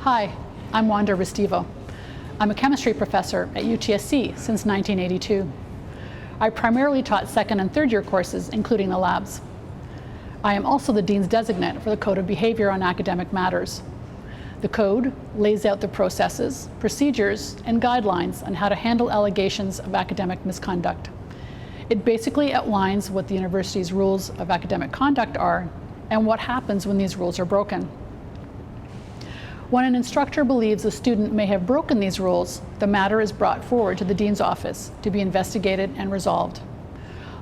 Hi, I'm Wanda Restivo. I'm a chemistry professor at UTSC since 1982. I primarily taught second and third year courses, including the labs. I am also the Dean's Designate for the Code of Behavior on Academic Matters. The code lays out the processes, procedures, and guidelines on how to handle allegations of academic misconduct. It basically outlines what the university's rules of academic conduct are and what happens when these rules are broken. When an instructor believes a student may have broken these rules, the matter is brought forward to the dean's office to be investigated and resolved.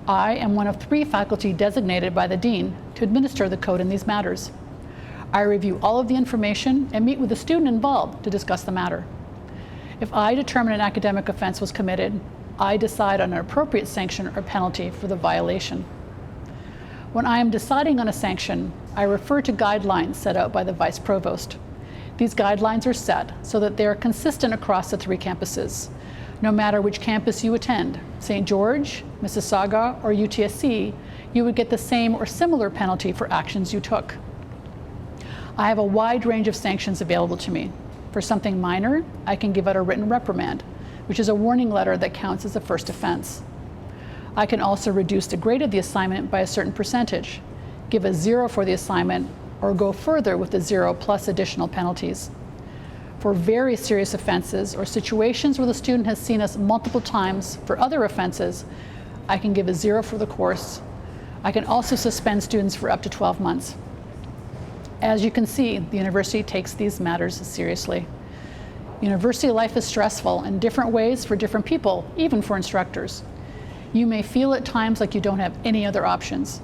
I am one of 3 faculty designated by the dean to administer the code in these matters. I review all of the information and meet with the student involved to discuss the matter. If I determine an academic offense was committed, I decide on an appropriate sanction or penalty for the violation. When I am deciding on a sanction, I refer to guidelines set out by the vice provost. These guidelines are set so that they are consistent across the 3 campuses. No matter which campus you attend, St. George, Mississauga, or UTSC, you would get the same or similar penalty for actions you took. I have a wide range of sanctions available to me. For something minor, I can give out a written reprimand, which is a warning letter that counts as a first offense. I can also reduce the grade of the assignment by a certain percentage, give a 0 for the assignment, or go further with the 0 plus additional penalties. For very serious offenses or situations where the student has seen us multiple times for other offenses, I can give a 0 for the course. I can also suspend students for up to 12 months. As you can see, the university takes these matters seriously. University life is stressful in different ways for different people, even for instructors. You may feel at times like you don't have any other options.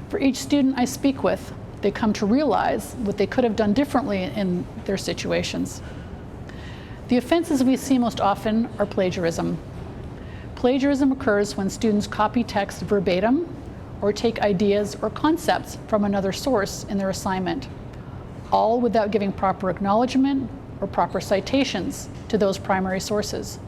For each student I speak with, they come to realize what they could have done differently in their situations. The offenses we see most often are plagiarism. Plagiarism occurs when students copy text verbatim or take ideas or concepts from another source in their assignment, all without giving proper acknowledgement or proper citations to those primary sources.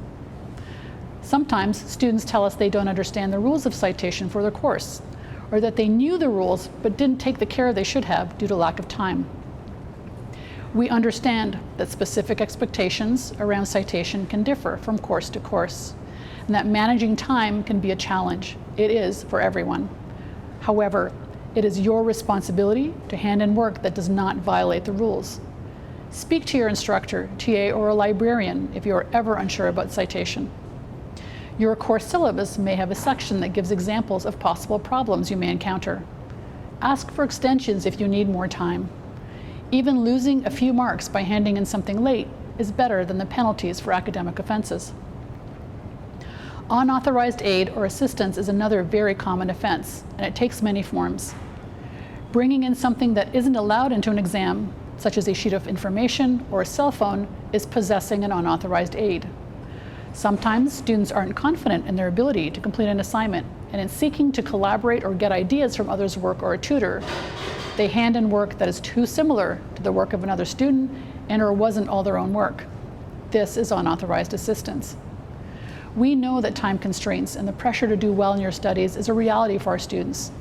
Sometimes students tell us they don't understand the rules of citation for their course, or that they knew the rules but didn't take the care they should have due to lack of time. We understand that specific expectations around citation can differ from course to course, and that managing time can be a challenge. It is for everyone. However, it is your responsibility to hand in work that does not violate the rules. Speak to your instructor, TA, or a librarian if you are ever unsure about citation. Your course syllabus may have a section that gives examples of possible problems you may encounter. Ask for extensions if you need more time. Even losing a few marks by handing in something late is better than the penalties for academic offenses. Unauthorized aid or assistance is another very common offense, and it takes many forms. Bringing in something that isn't allowed into an exam, such as a sheet of information or a cell phone, is possessing an unauthorized aid. Sometimes students aren't confident in their ability to complete an assignment, and in seeking to collaborate or get ideas from others' work or a tutor, they hand in work that is too similar to the work of another student and or wasn't all their own work. This is unauthorized assistance. We know that time constraints and the pressure to do well in your studies is a reality for our students.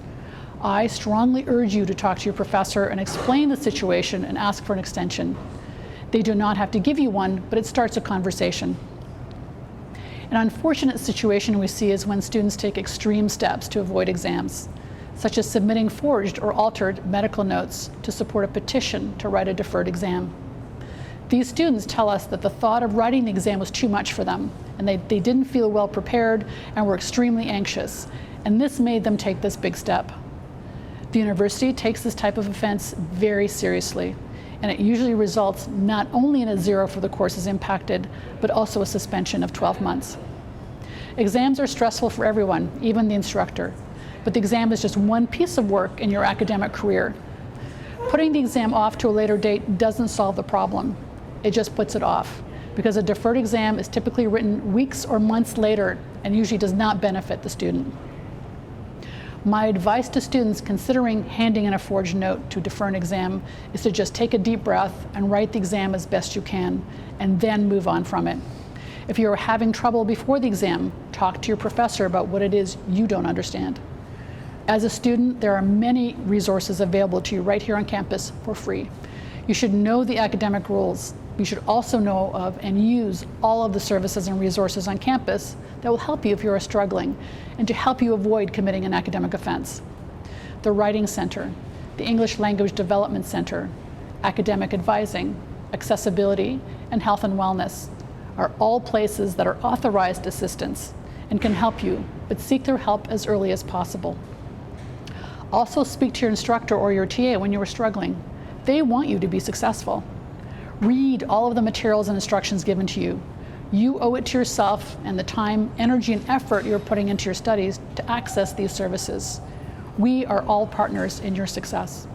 I strongly urge you to talk to your professor and explain the situation and ask for an extension. They do not have to give you one, but it starts a conversation. An unfortunate situation we see is when students take extreme steps to avoid exams, such as submitting forged or altered medical notes to support a petition to write a deferred exam. These students tell us that the thought of writing the exam was too much for them, and they didn't feel well prepared and were extremely anxious, and this made them take this big step. The university takes this type of offense very seriously, and it usually results not only in a 0 for the courses impacted, but also a suspension of 12 months. Exams are stressful for everyone, even the instructor, but the exam is just one piece of work in your academic career. Putting the exam off to a later date doesn't solve the problem. It just puts it off, because a deferred exam is typically written weeks or months later and usually does not benefit the student. My advice to students considering handing in a forged note to defer an exam is to just take a deep breath and write the exam as best you can, and then move on from it. If you're having trouble before the exam, talk to your professor about what it is you don't understand. As a student, there are many resources available to you right here on campus for free. You should know the academic rules. You should also know of and use all of the services and resources on campus that will help you if you are struggling and to help you avoid committing an academic offense. The Writing Center, the English Language Development Center, academic advising, accessibility, and health and wellness are all places that are authorized assistance and can help you, but seek their help as early as possible. Also speak to your instructor or your TA when you are struggling. They want you to be successful. Read all of the materials and instructions given to you. You owe it to yourself and the time, energy, and effort you're putting into your studies to access these services. We are all partners in your success.